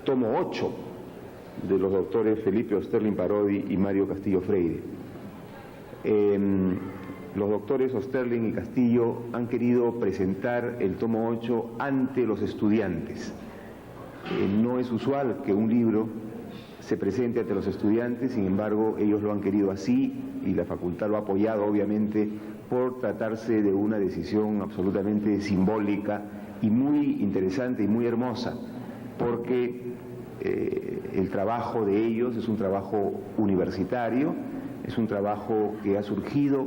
tomo 8 de los doctores Felipe Osterlin Parodi y Mario Castillo Freire. Los doctores Osterlin y Castillo han querido presentar el tomo 8 ante los estudiantes. No es usual que un libro se presente ante los estudiantes, sin embargo ellos lo han querido así y la facultad lo ha apoyado, obviamente, por tratarse de una decisión absolutamente simbólica y muy interesante y muy hermosa, porque el trabajo de ellos es un trabajo universitario, es un trabajo que ha surgido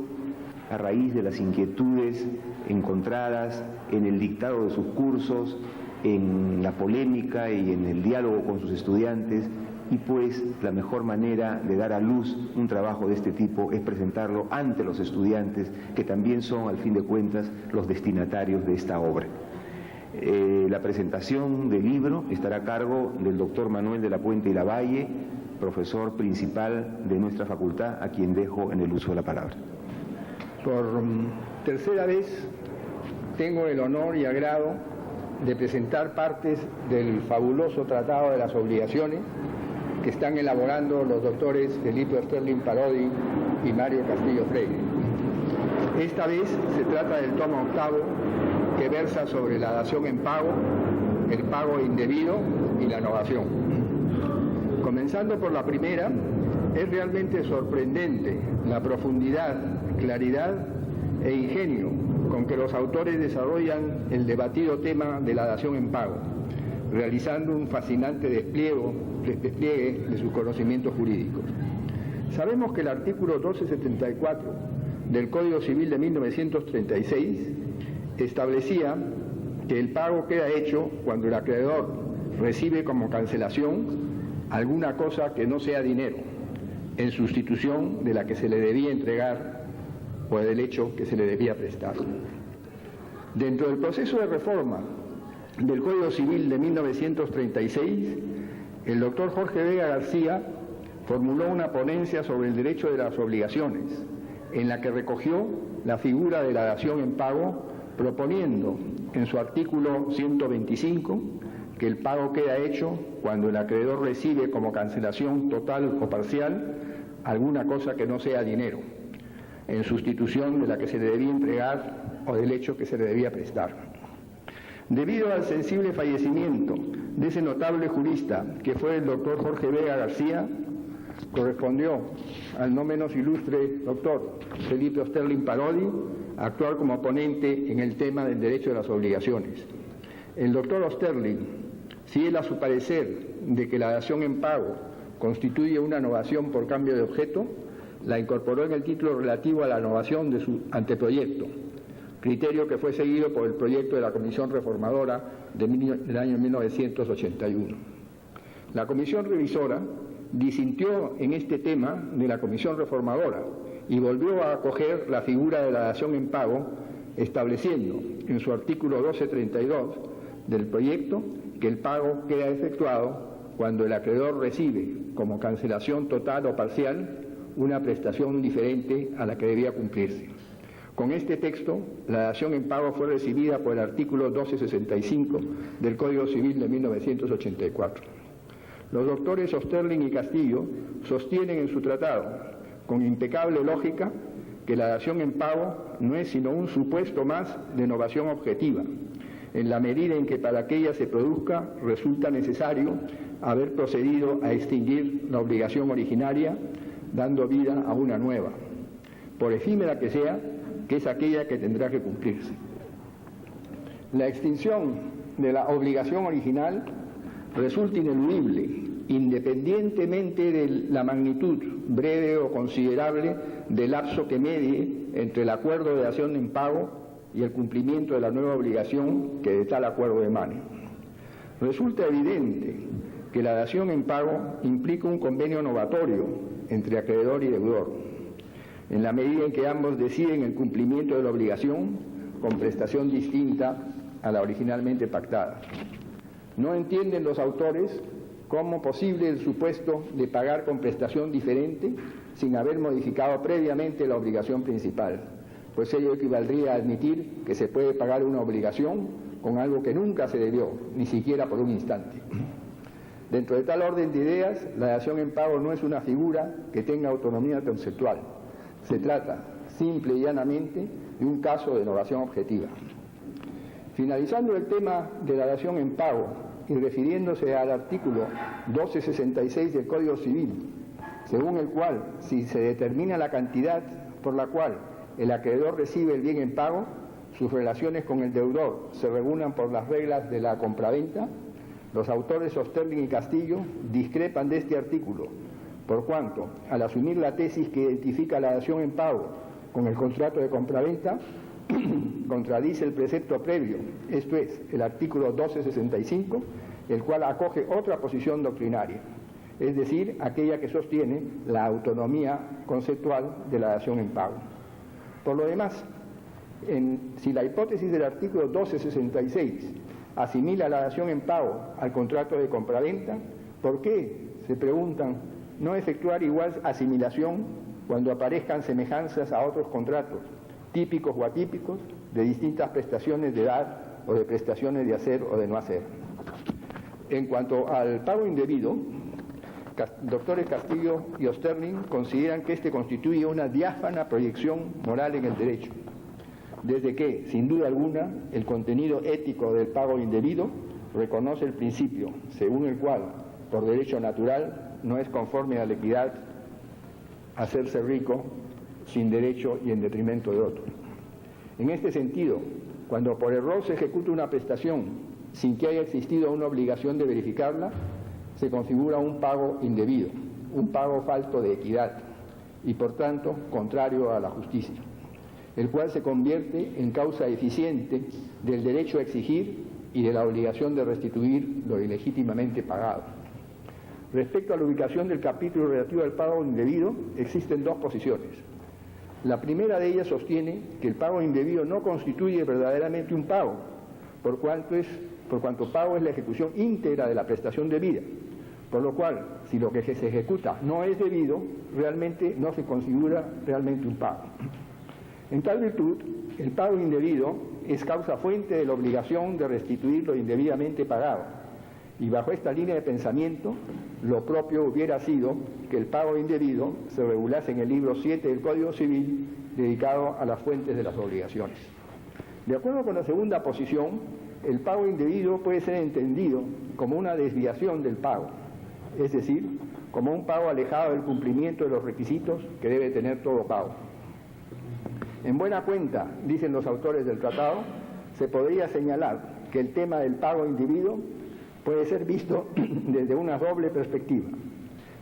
a raíz de las inquietudes encontradas en el dictado de sus cursos, en la polémica y en el diálogo con sus estudiantes, y pues la mejor manera de dar a luz un trabajo de este tipo es presentarlo ante los estudiantes, que también son, al fin de cuentas, los destinatarios de esta obra. La presentación del libro estará a cargo del doctor Manuel de la Puente y Lavalle, profesor principal de nuestra facultad, a quien dejo en el uso de la palabra. Por tercera vez tengo el honor y agrado de presentar partes del fabuloso Tratado de las Obligaciones que están elaborando los doctores Felipe Osterlin Parodi y Mario Castillo Freire. Esta vez se trata del tomo 8, que versa sobre la dación en pago, el pago indebido y la novación. Comenzando por la primera, es realmente sorprendente la profundidad, claridad e ingenio con que los autores desarrollan el debatido tema de la dación en pago, realizando un fascinante despliegue de sus conocimientos jurídicos. Sabemos que el artículo 1274 del Código Civil de 1936 establecía que el pago queda hecho cuando el acreedor recibe como cancelación alguna cosa que no sea dinero, en sustitución de la que se le debía entregar o del hecho que se le debía prestar. Dentro del proceso de reforma del Código Civil de 1936, el doctor Jorge Vega García formuló una ponencia sobre el derecho de las obligaciones, en la que recogió la figura de la dación en pago, proponiendo en su artículo 125 que el pago queda hecho cuando el acreedor recibe como cancelación total o parcial alguna cosa que no sea dinero, en sustitución de la que se le debía entregar o del hecho que se le debía prestar. Debido al sensible fallecimiento de ese notable jurista que fue el doctor Jorge Vega García, correspondió al no menos ilustre doctor Felipe Osterlin Parodi actuar como ponente en el tema del derecho de las obligaciones. El doctor Osterlin, fiel a su parecer de que la dación en pago constituye una novación por cambio de objeto, la incorporó en el título relativo a la novación de su anteproyecto, criterio que fue seguido por el proyecto de la Comisión Reformadora del año 1981. La Comisión Revisora disintió en este tema de la Comisión Reformadora y volvió a acoger la figura de la dación en pago, estableciendo en su artículo 1232 del proyecto que el pago queda efectuado cuando el acreedor recibe como cancelación total o parcial una prestación diferente a la que debía cumplirse. Con este texto, la dación en pago fue recibida por el artículo 1265 del Código Civil de 1984. Los doctores Osterlin y Castillo sostienen en su tratado, con impecable lógica, que la dación en pago no es sino un supuesto más de novación objetiva, en la medida en que para que ella se produzca resulta necesario haber procedido a extinguir la obligación originaria, dando vida a una nueva, por efímera que sea, que es aquella que tendrá que cumplirse. La extinción de la obligación original resulta ineludible, independientemente de la magnitud breve o considerable del lapso que medie entre el acuerdo de dación en pago y el cumplimiento de la nueva obligación que de tal acuerdo emane. Resulta evidente que la dación en pago implica un convenio novatorio entre acreedor y deudor, en la medida en que ambos deciden el cumplimiento de la obligación con prestación distinta a la originalmente pactada. No entienden los autores cómo posible el supuesto de pagar con prestación diferente sin haber modificado previamente la obligación principal, pues ello equivaldría a admitir que se puede pagar una obligación con algo que nunca se debió, ni siquiera por un instante. Dentro de tal orden de ideas, la dación en pago no es una figura que tenga autonomía conceptual. Se trata, simple y llanamente, de un caso de novación objetiva. Finalizando el tema de la dación en pago y refiriéndose al artículo 1266 del Código Civil, según el cual, si se determina la cantidad por la cual el acreedor recibe el bien en pago, sus relaciones con el deudor se regulan por las reglas de la compraventa, los autores Osterling y Castillo discrepan de este artículo, por cuanto, al asumir la tesis que identifica la dación en pago con el contrato de compraventa, contradice el precepto previo, esto es, el artículo 1265, el cual acoge otra posición doctrinaria, es decir, aquella que sostiene la autonomía conceptual de la dación en pago. Por lo demás, si la hipótesis del artículo 1266 asimila la dación en pago al contrato de compraventa, ¿por qué, se preguntan, no efectuar igual asimilación cuando aparezcan semejanzas a otros contratos, típicos o atípicos, de distintas prestaciones de dar o de prestaciones de hacer o de no hacer? En cuanto al pago indebido, doctores Castillo y Osterling consideran que este constituye una diáfana proyección moral en el derecho, desde que, sin duda alguna, el contenido ético del pago indebido reconoce el principio, según el cual, por derecho natural, no es conforme a la equidad hacerse rico sin derecho y en detrimento de otro. En este sentido, cuando por error se ejecuta una prestación sin que haya existido una obligación de verificarla, se configura un pago indebido, un pago falto de equidad y, por tanto, contrario a la justicia, el cual se convierte en causa eficiente del derecho a exigir y de la obligación de restituir lo ilegítimamente pagado. Respecto a la ubicación del capítulo relativo al pago indebido, existen dos posiciones. La primera de ellas sostiene que el pago indebido no constituye verdaderamente un pago, por cuanto pago es la ejecución íntegra de la prestación debida, por lo cual, si lo que se ejecuta no es debido, realmente no se configura realmente un pago. En tal virtud, el pago indebido es causa fuente de la obligación de restituir lo indebidamente pagado, y bajo esta línea de pensamiento, lo propio hubiera sido que el pago indebido se regulase en el libro 7 del Código Civil, dedicado a las fuentes de las obligaciones. De acuerdo con la segunda posición, el pago indebido puede ser entendido como una desviación del pago, es decir, como un pago alejado del cumplimiento de los requisitos que debe tener todo pago. En buena cuenta, dicen los autores del tratado, se podría señalar que el tema del pago indebido puede ser visto desde una doble perspectiva.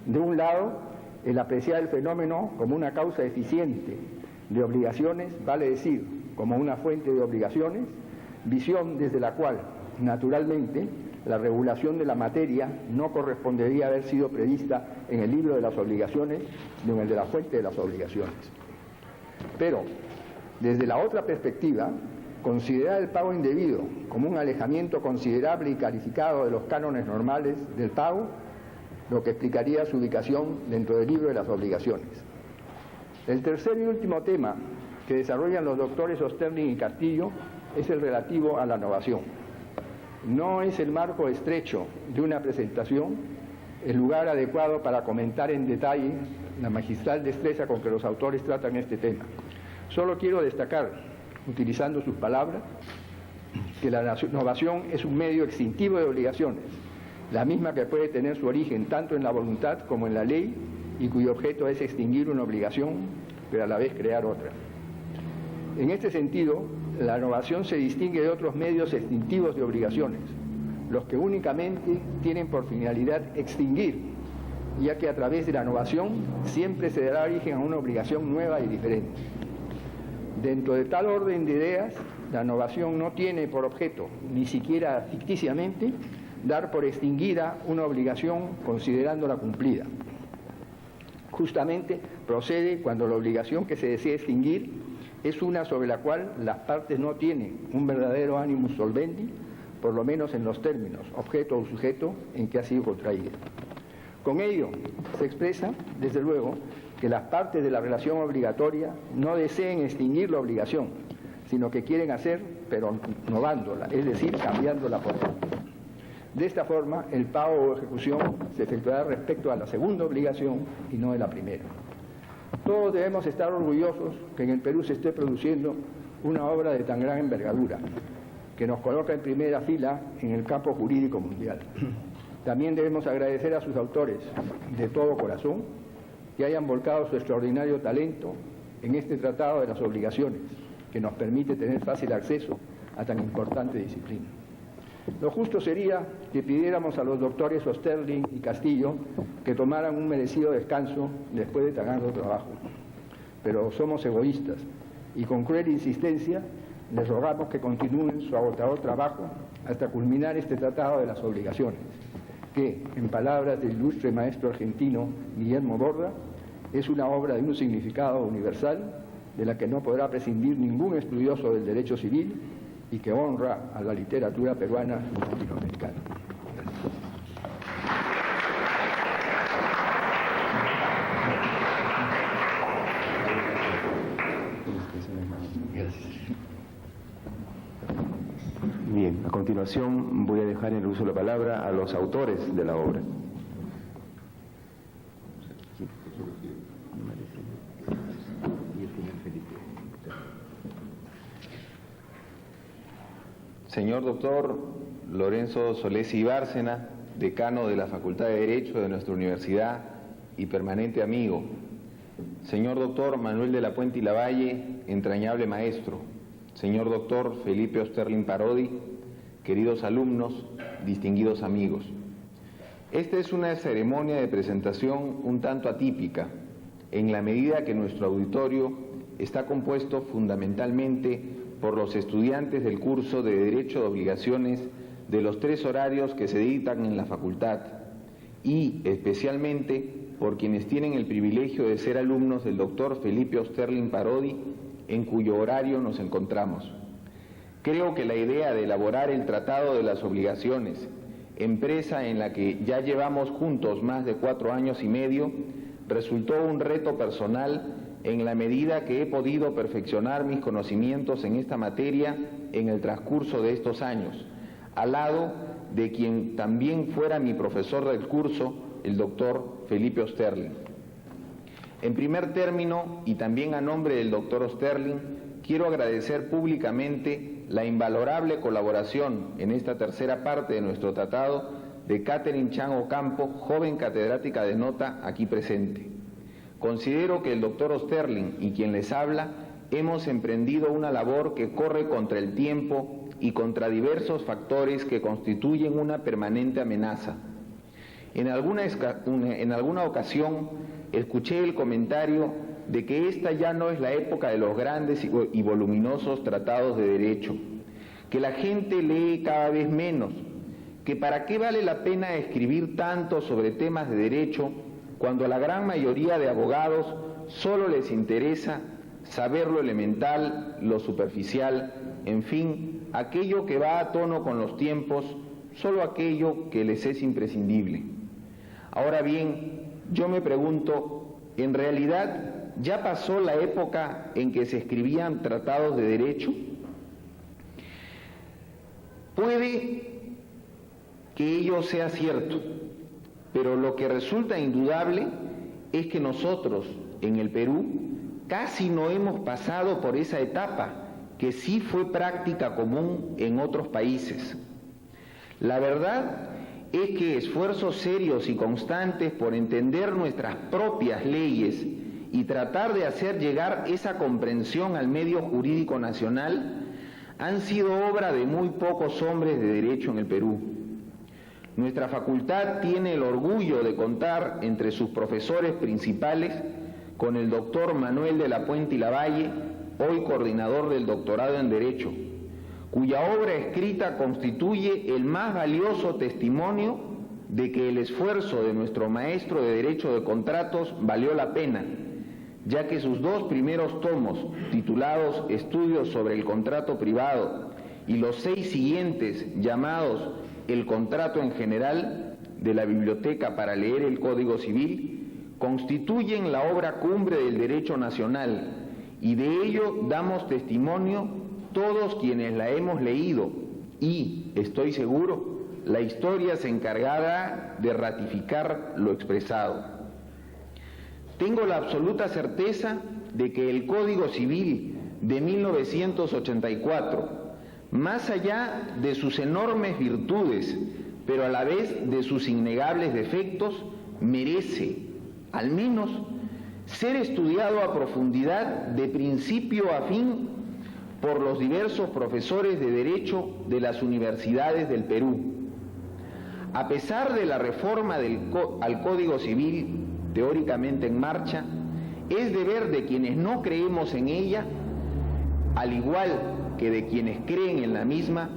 De un lado, el apreciar el fenómeno como una causa eficiente de obligaciones, vale decir, como una fuente de obligaciones, visión desde la cual, naturalmente, la regulación de la materia no correspondería haber sido prevista en el libro de las obligaciones, sino en el de la fuente de las obligaciones. Pero, desde la otra perspectiva, considerar el pago indebido como un alejamiento considerable y calificado de los cánones normales del pago, lo que explicaría su ubicación dentro del libro de las obligaciones. El tercer y último tema que desarrollan los doctores Osterling y Castillo es el relativo a la novación. No es el marco estrecho de una presentación el lugar adecuado para comentar en detalle la magistral destreza con que los autores tratan este tema. Solo quiero destacar, utilizando sus palabras, que la novación es un medio extintivo de obligaciones, la misma que puede tener su origen tanto en la voluntad como en la ley y cuyo objeto es extinguir una obligación, pero a la vez crear otra. En este sentido, la novación se distingue de otros medios extintivos de obligaciones, los que únicamente tienen por finalidad extinguir, ya que a través de la novación siempre se dará origen a una obligación nueva y diferente. Dentro de tal orden de ideas, la novación no tiene por objeto, ni siquiera ficticiamente, dar por extinguida una obligación considerándola cumplida. Justamente procede cuando la obligación que se desea extinguir es una sobre la cual las partes no tienen un verdadero animus solvendi, por lo menos en los términos, objeto o sujeto, en que ha sido contraída. Con ello se expresa, desde luego, que las partes de la relación obligatoria no deseen extinguir la obligación, sino que quieren hacer, pero novándola, es decir, cambiándola por otra. De esta forma, el pago o ejecución se efectuará respecto a la segunda obligación y no de la primera. Todos debemos estar orgullosos que en el Perú se esté produciendo una obra de tan gran envergadura, que nos coloca en primera fila en el campo jurídico mundial. También debemos agradecer a sus autores de todo corazón que hayan volcado su extraordinario talento en este tratado de las obligaciones, que nos permite tener fácil acceso a tan importante disciplina. Lo justo sería que pidiéramos a los doctores Osterling y Castillo que tomaran un merecido descanso después de tan arduo trabajo. Pero somos egoístas y con cruel insistencia les rogamos que continúen su agotador trabajo hasta culminar este tratado de las obligaciones, que, en palabras del ilustre maestro argentino Guillermo Borda, es una obra de un significado universal de la que no podrá prescindir ningún estudioso del derecho civil y que honra a la literatura peruana y latinoamericana. Gracias. Bien, a continuación voy a dejar en el uso de la palabra a los autores de la obra. Señor doctor Lorenzo Solesi Bárcena, decano de la Facultad de Derecho de nuestra universidad y permanente amigo. Señor doctor Manuel de la Puente y Lavalle, entrañable maestro. Señor doctor Felipe Osterling Parodi, queridos alumnos, distinguidos amigos. Esta es una ceremonia de presentación un tanto atípica, en la medida que nuestro auditorio está compuesto fundamentalmente por los estudiantes del curso de Derecho de Obligaciones de los 3 horarios que se dictan en la facultad y especialmente por quienes tienen el privilegio de ser alumnos del doctor Felipe Osterling Parodi, en cuyo horario nos encontramos. Creo que la idea de elaborar el Tratado de las Obligaciones, empresa en la que ya llevamos juntos más de 4 años y medio, resultó un reto personal en la medida que he podido perfeccionar mis conocimientos en esta materia en el transcurso de estos años, al lado de quien también fuera mi profesor del curso, el doctor Felipe Osterling. En primer término, y también a nombre del doctor Osterling, quiero agradecer públicamente la invalorable colaboración en esta tercera parte de nuestro tratado de Catherine Chan Ocampo, joven catedrática de nota aquí presente. Considero que el doctor Osterling y quien les habla hemos emprendido una labor que corre contra el tiempo y contra diversos factores que constituyen una permanente amenaza. En alguna ocasión escuché el comentario de que esta ya no es la época de los grandes y voluminosos tratados de derecho, que la gente lee cada vez menos, que para qué vale la pena escribir tanto sobre temas de derecho cuando a la gran mayoría de abogados solo les interesa saber lo elemental, lo superficial, en fin, aquello que va a tono con los tiempos, solo aquello que les es imprescindible. Ahora bien, yo me pregunto, ¿en realidad ya pasó la época en que se escribían tratados de derecho? Puede que ello sea cierto, pero lo que resulta indudable es que nosotros, en el Perú, casi no hemos pasado por esa etapa, que sí fue práctica común en otros países. La verdad es que esfuerzos serios y constantes por entender nuestras propias leyes y tratar de hacer llegar esa comprensión al medio jurídico nacional han sido obra de muy pocos hombres de derecho en el Perú. Nuestra facultad tiene el orgullo de contar entre sus profesores principales con el doctor Manuel de la Puente y Lavalle, hoy coordinador del doctorado en Derecho, cuya obra escrita constituye el más valioso testimonio de que el esfuerzo de nuestro maestro de Derecho de Contratos valió la pena, ya que sus 2 primeros tomos, titulados Estudios sobre el contrato privado, y los 6 siguientes, llamados El contrato en general, de la Biblioteca para leer el Código Civil, constituyen la obra cumbre del derecho nacional, y de ello damos testimonio todos quienes la hemos leído y, estoy seguro, la historia se encargará de ratificar lo expresado. Tengo la absoluta certeza de que el Código Civil de 1984, más allá de sus enormes virtudes, pero a la vez de sus innegables defectos, merece, al menos, ser estudiado a profundidad de principio a fin por los diversos profesores de Derecho de las universidades del Perú. A pesar de la reforma al Código Civil teóricamente en marcha, es deber de quienes no creemos en ella, al igual que de quienes creen en la misma,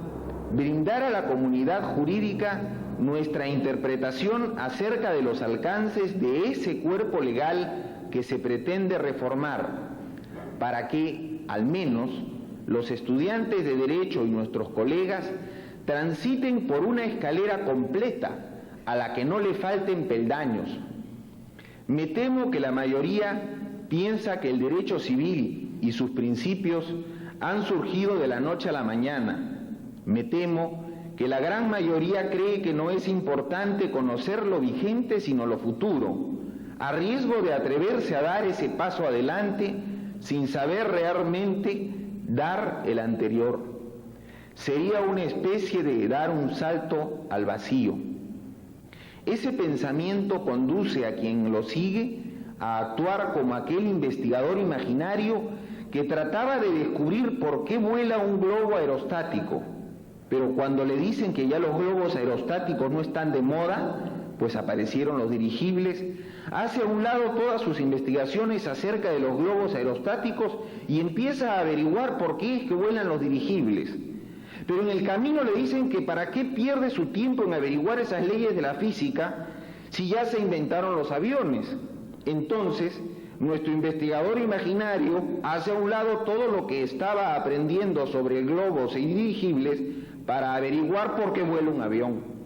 brindar a la comunidad jurídica nuestra interpretación acerca de los alcances de ese cuerpo legal que se pretende reformar, para que, al menos, los estudiantes de Derecho y nuestros colegas transiten por una escalera completa a la que no le falten peldaños. Me temo que la mayoría piensa que el derecho civil y sus principios han surgido de la noche a la mañana. Me temo que la gran mayoría cree que no es importante conocer lo vigente sino lo futuro, a riesgo de atreverse a dar ese paso adelante sin saber realmente dar el anterior. Sería una especie de dar un salto al vacío. Ese pensamiento conduce a quien lo sigue a actuar como aquel investigador imaginario que trataba de descubrir por qué vuela un globo aerostático, pero cuando le dicen que ya los globos aerostáticos no están de moda, pues aparecieron los dirigibles, hace a un lado todas sus investigaciones acerca de los globos aerostáticos y empieza a averiguar por qué es que vuelan los dirigibles. Pero en el camino le dicen que para qué pierde su tiempo en averiguar esas leyes de la física si ya se inventaron los aviones. Entonces, nuestro investigador imaginario hace a un lado todo lo que estaba aprendiendo sobre globos y dirigibles para averiguar por qué vuela un avión.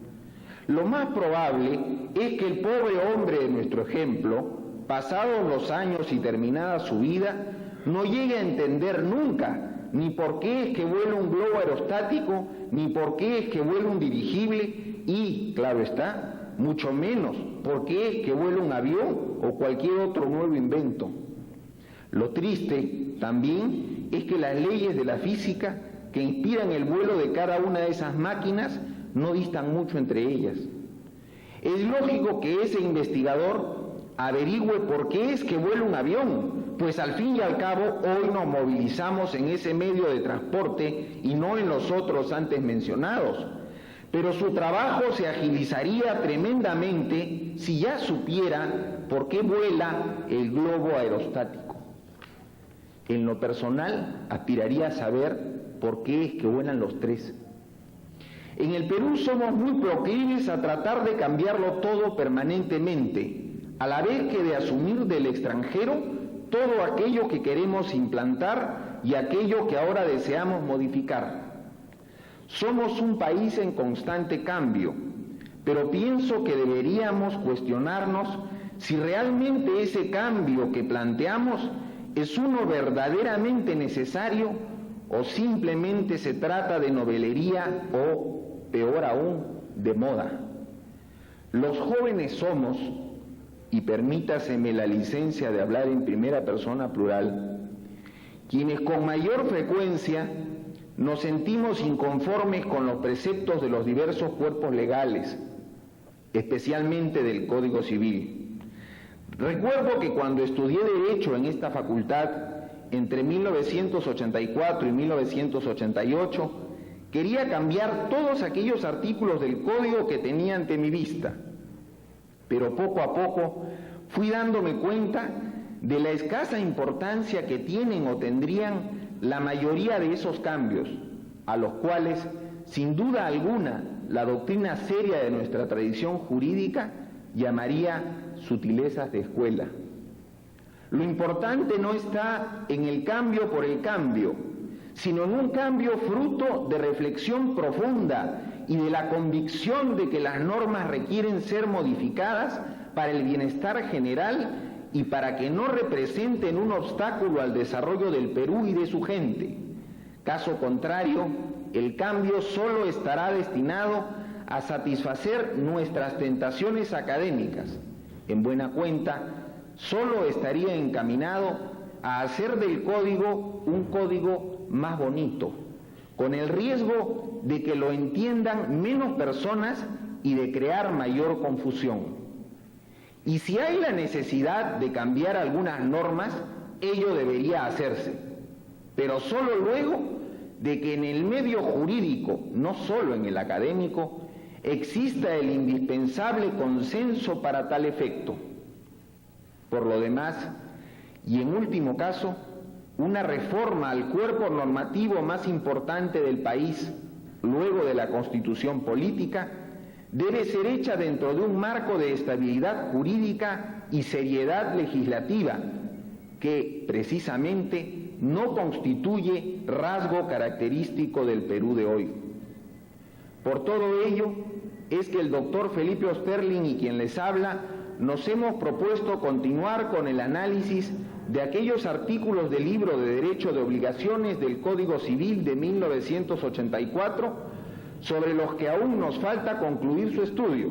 Lo más probable es que el pobre hombre de nuestro ejemplo, pasados los años y terminada su vida, no llegue a entender nunca ni por qué es que vuela un globo aerostático, ni por qué es que vuela un dirigible y, claro está, mucho menos por qué es que vuela un avión o cualquier otro nuevo invento. Lo triste también es que las leyes de la física que inspiran el vuelo de cada una de esas máquinas no distan mucho entre ellas. Es lógico que ese investigador averigüe por qué es que vuela un avión, pues al fin y al cabo hoy nos movilizamos en ese medio de transporte y no en los otros antes mencionados. Pero su trabajo se agilizaría tremendamente si ya supiera por qué vuela el globo aerostático. En lo personal, aspiraría a saber por qué es que vuelan los tres. En el Perú somos muy proclives a tratar de cambiarlo todo permanentemente, a la vez que de asumir del extranjero todo aquello que queremos implantar y aquello que ahora deseamos modificar. Somos un país en constante cambio, pero pienso que deberíamos cuestionarnos si realmente ese cambio que planteamos es uno verdaderamente necesario o simplemente se trata de novelería o, peor aún, de moda. Los jóvenes somos, y permítaseme la licencia de hablar en primera persona plural, quienes con mayor frecuencia nos sentimos inconformes con los preceptos de los diversos cuerpos legales, especialmente del Código Civil. Recuerdo que cuando estudié Derecho en esta facultad, entre 1984 y 1988, quería cambiar todos aquellos artículos del Código que tenía ante mi vista. Pero poco a poco fui dándome cuenta de la escasa importancia que tienen o tendrían la mayoría de esos cambios, a los cuales, sin duda alguna, la doctrina seria de nuestra tradición jurídica llamaría sutilezas de escuela. Lo importante no está en el cambio por el cambio, sino en un cambio fruto de reflexión profunda y de la convicción de que las normas requieren ser modificadas para el bienestar general y para que no representen un obstáculo al desarrollo del Perú y de su gente. Caso contrario, el cambio solo estará destinado a satisfacer nuestras tentaciones académicas. En buena cuenta, solo estaría encaminado a hacer del código un código más bonito, con el riesgo de que lo entiendan menos personas y de crear mayor confusión. Y si hay la necesidad de cambiar algunas normas, ello debería hacerse, pero solo luego de que en el medio jurídico, no solo en el académico, exista el indispensable consenso para tal efecto. Por lo demás, y en último caso, una reforma al cuerpo normativo más importante del país, luego de la Constitución política, debe ser hecha dentro de un marco de estabilidad jurídica y seriedad legislativa, que precisamente no constituye rasgo característico del Perú de hoy. Por todo ello, es que el doctor Felipe Osterling y quien les habla nos hemos propuesto continuar con el análisis de aquellos artículos del libro de Derecho de Obligaciones del Código Civil de 1984, sobre los que aún nos falta concluir su estudio,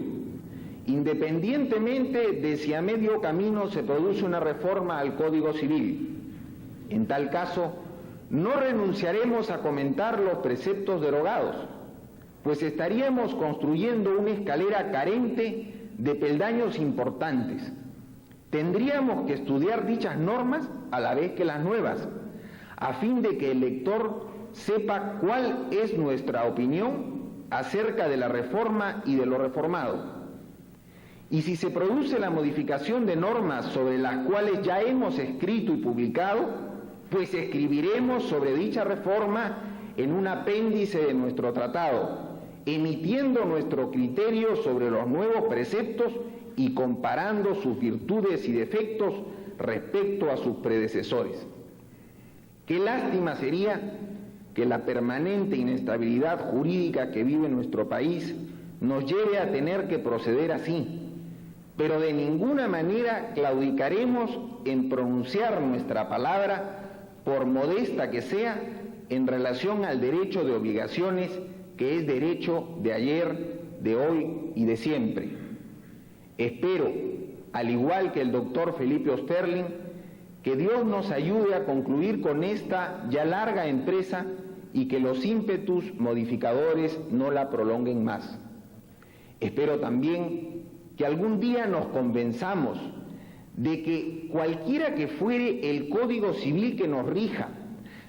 independientemente de si a medio camino se produce una reforma al Código Civil. En tal caso, no renunciaremos a comentar los preceptos derogados, pues estaríamos construyendo una escalera carente de peldaños importantes. Tendríamos que estudiar dichas normas a la vez que las nuevas, a fin de que el lector sepa cuál es nuestra opinión acerca de la reforma y de lo reformado. Y si se produce la modificación de normas sobre las cuales ya hemos escrito y publicado, pues escribiremos sobre dicha reforma en un apéndice de nuestro tratado, emitiendo nuestro criterio sobre los nuevos preceptos y comparando sus virtudes y defectos respecto a sus predecesores. Qué lástima sería que la permanente inestabilidad jurídica que vive nuestro país nos lleve a tener que proceder así, pero de ninguna manera claudicaremos en pronunciar nuestra palabra, por modesta que sea, en relación al derecho de obligaciones, que es derecho de ayer, de hoy y de siempre. Espero, al igual que el doctor Felipe Osterling, que Dios nos ayude a concluir con esta ya larga empresa y que los ímpetus modificadores no la prolonguen más. Espero también que algún día nos convenzamos de que cualquiera que fuere el Código Civil que nos rija,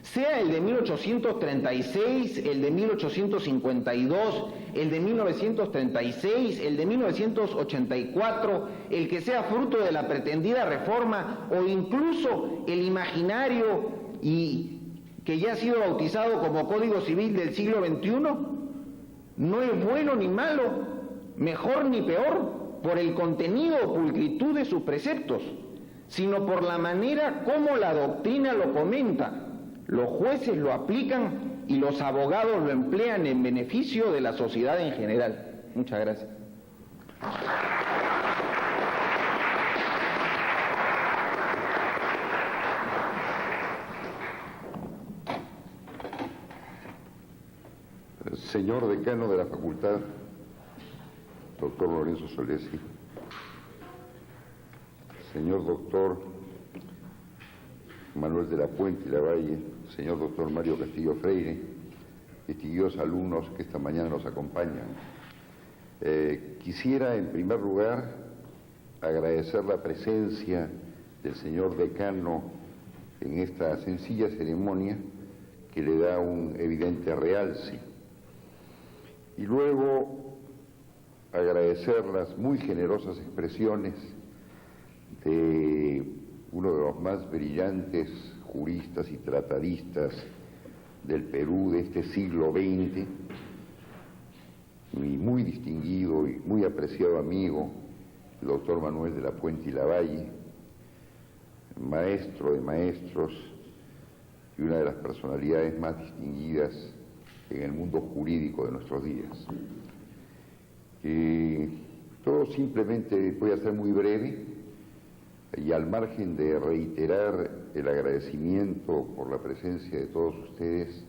sea el de 1836, el de 1852, el de 1936, el de 1984, el que sea fruto de la pretendida reforma o incluso el imaginario y que ya ha sido bautizado como Código Civil del siglo XXI, no es bueno ni malo, mejor ni peor, por el contenido o pulcritud de sus preceptos, sino por la manera como la doctrina lo comenta. Los jueces lo aplican y los abogados lo emplean en beneficio de la sociedad en general. Muchas gracias. Señor decano de la facultad, doctor Lorenzo Solesi, señor doctor Manuel de la Puente y Lavalle, señor doctor Mario Castillo Freire, distinguidos alumnos que esta mañana nos acompañan. Quisiera en primer lugar agradecer la presencia del señor decano en esta sencilla ceremonia que le da un evidente realce. Y luego agradecer las muy generosas expresiones de uno de los más brillantes juristas y tratadistas del Perú de este siglo XX, mi muy distinguido y muy apreciado amigo, el doctor Manuel de la Puente y Lavalle, maestro de maestros y una de las personalidades más distinguidas en el mundo jurídico de nuestros días. Todo simplemente voy a ser muy breve y al margen de reiterar el agradecimiento por la presencia de todos ustedes,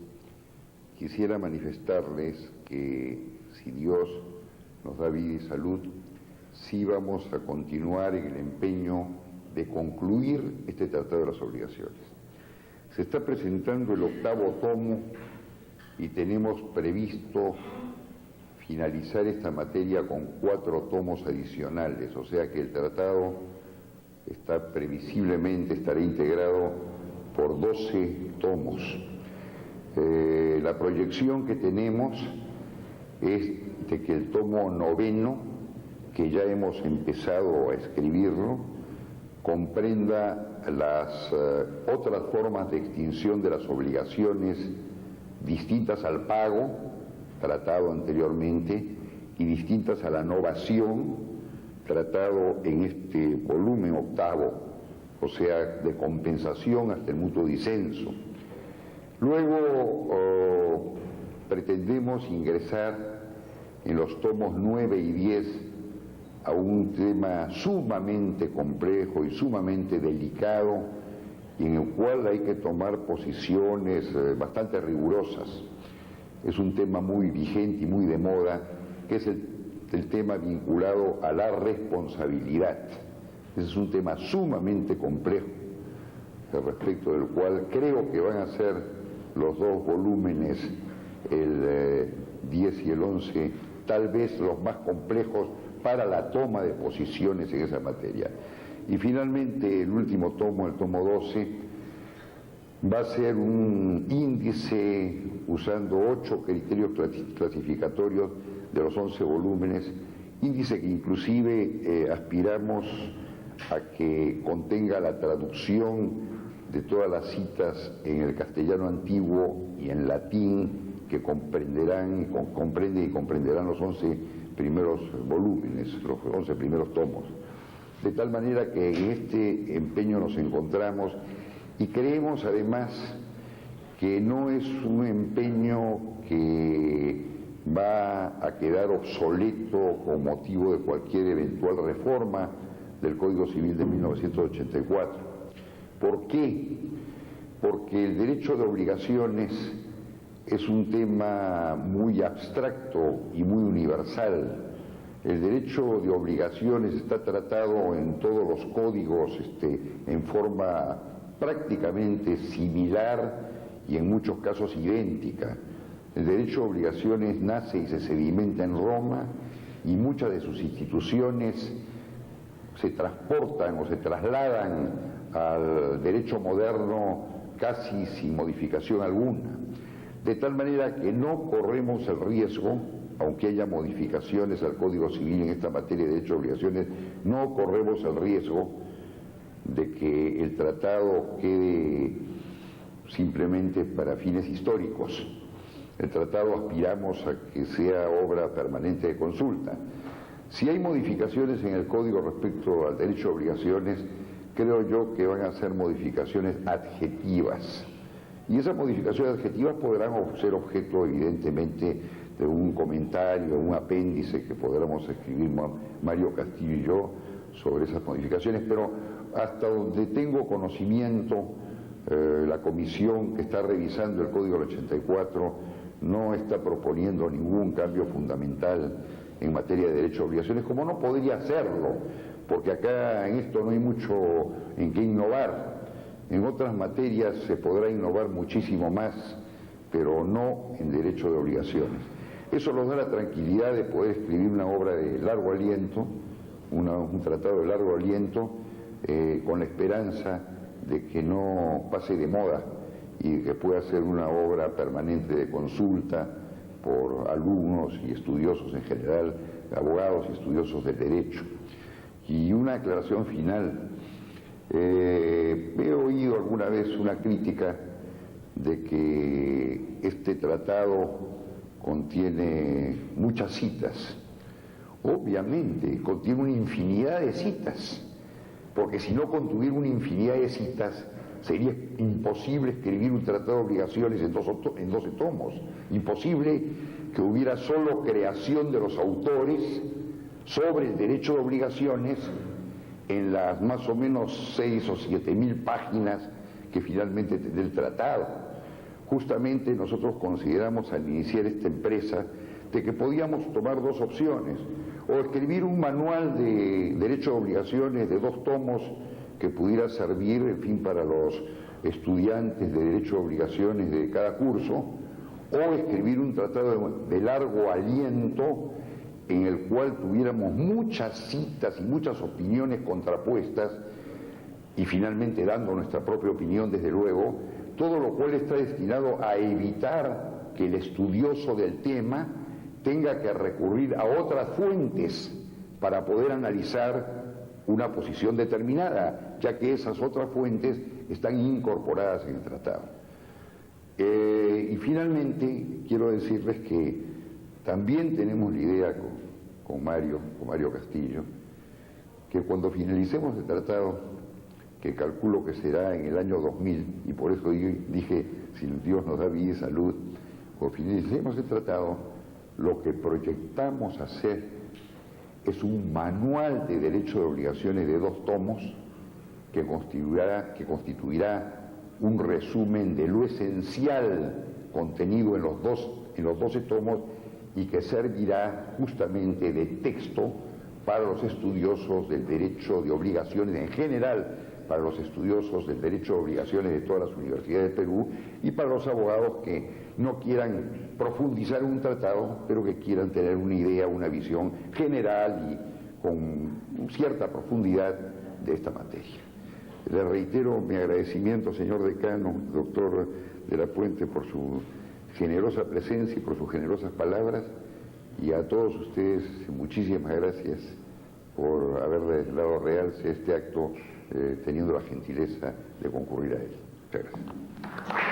quisiera manifestarles que si Dios nos da vida y salud, sí vamos a continuar en el empeño de concluir este Tratado de las Obligaciones. Se está presentando el 8º tomo y tenemos previsto finalizar esta materia con 4 tomos adicionales, o sea que el tratado previsiblemente estará integrado por 12 tomos. La proyección que tenemos es de que el tomo 9, que ya hemos empezado a escribirlo, comprenda las otras formas de extinción de las obligaciones distintas al pago, tratado anteriormente, y distintas a la novación, tratado en este volumen 8º, o sea, de compensación hasta el mutuo disenso. Luego pretendemos ingresar en los tomos 9 y 10 a un tema sumamente complejo y sumamente delicado, y en el cual hay que tomar posiciones bastante rigurosas. Es un tema muy vigente y muy de moda, que es el tema vinculado a la responsabilidad. Ese es un tema sumamente complejo, respecto del cual creo que van a ser los 2 volúmenes, el 10 y el 11, tal vez los más complejos para la toma de posiciones en esa materia. Y finalmente el último tomo, el tomo 12, va a ser un índice usando 8 criterios clasificatorios de los 11 volúmenes, índice que inclusive aspiramos a que contenga la traducción de todas las citas en el castellano antiguo y en latín, que comprenden y comprenderán los 11 primeros volúmenes, los 11 primeros tomos. De tal manera que en este empeño nos encontramos, y creemos además que no es un empeño que va a quedar obsoleto con motivo de cualquier eventual reforma del Código Civil de 1984. ¿Por qué? Porque el derecho de obligaciones es un tema muy abstracto y muy universal. El derecho de obligaciones está tratado en todos los códigos en forma prácticamente similar y en muchos casos idéntica. El derecho de obligaciones nace y se sedimenta en Roma, y muchas de sus instituciones se transportan o se trasladan al derecho moderno casi sin modificación alguna. De tal manera que no corremos el riesgo, aunque haya modificaciones al Código Civil en esta materia de derecho de obligaciones, no corremos el riesgo de que el tratado quede simplemente para fines históricos. El tratado aspiramos a que sea obra permanente de consulta. Si hay modificaciones en el Código respecto al derecho de obligaciones, creo yo que van a ser modificaciones adjetivas. Y esas modificaciones adjetivas podrán ser objeto, evidentemente, de un comentario, un apéndice que podremos escribir Mario Castillo y yo sobre esas modificaciones, pero hasta donde tengo conocimiento, la comisión que está revisando el Código del 84 no está proponiendo ningún cambio fundamental en materia de derecho de obligaciones, como no podría hacerlo, porque acá en esto no hay mucho en qué innovar. En otras materias se podrá innovar muchísimo más, pero no en derecho de obligaciones. Eso nos da la tranquilidad de poder escribir una obra de largo aliento, un tratado de largo aliento, con la esperanza de que no pase de moda y que pueda ser una obra permanente de consulta por alumnos y estudiosos en general, abogados y estudiosos del derecho. Y una aclaración final. He oído alguna vez una crítica de que este tratado contiene muchas citas. Obviamente, contiene una infinidad de citas, porque si no contuviera una infinidad de citas, sería imposible escribir un tratado de obligaciones en 12 tomos. Imposible que hubiera solo creación de los autores sobre el derecho de obligaciones en las más o menos 6 o 7.000 páginas que finalmente tendrá el tratado. Justamente nosotros consideramos al iniciar esta empresa de que podíamos tomar dos opciones, o escribir un manual de derechos y obligaciones de 2 tomos que pudiera servir, en fin, para los estudiantes de derechos y obligaciones de cada curso, o escribir un tratado de largo aliento en el cual tuviéramos muchas citas y muchas opiniones contrapuestas y finalmente dando nuestra propia opinión, desde luego, todo lo cual está destinado a evitar que el estudioso del tema tenga que recurrir a otras fuentes para poder analizar una posición determinada, ya que esas otras fuentes están incorporadas en el tratado. Y finalmente quiero decirles que también tenemos la idea con Mario Castillo, que cuando finalicemos el tratado, que calculo que será en el año 2000, y por eso dije, si Dios nos da vida y salud, cuando finalicemos el tratado, lo que proyectamos hacer es un manual de derechos y obligaciones de 2 tomos que constituirá un resumen de lo esencial contenido en los 12 tomos y que servirá justamente de texto para los estudiosos del derecho de obligaciones en general, para los estudiosos del derecho de obligaciones de todas las universidades de Perú y para los abogados que no quieran profundizar en un tratado, pero que quieran tener una idea, una visión general y con cierta profundidad de esta materia. Le reitero mi agradecimiento, señor decano, doctor de la Puente, por su generosa presencia y por sus generosas palabras, y a todos ustedes muchísimas gracias por haber dado realce a este acto, teniendo la gentileza de concurrir a él. Muchas gracias.